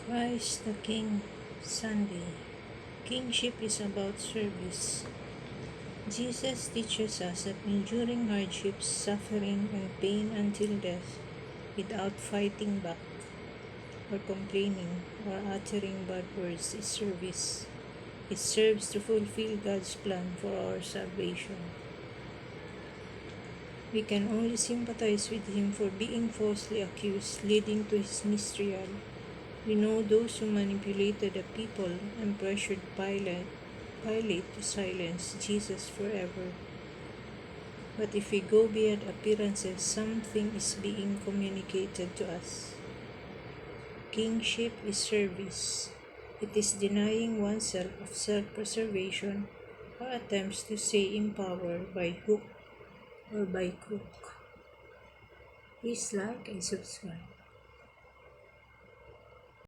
Christ the King Sunday. Kingship is about service. Jesus teaches us that enduring hardships, suffering, and pain until death without fighting back or complaining or uttering bad words is service. It serves to fulfill God's plan for our salvation. We can only sympathize with him for being falsely accused, leading to his mistrial. We know those who manipulated the people and pressured Pilate to silence Jesus forever. But if we go beyond appearances, something is being communicated to us. Kingship is service. It is denying oneself of self-preservation or attempts to stay in power by hook or by crook. Please like and subscribe.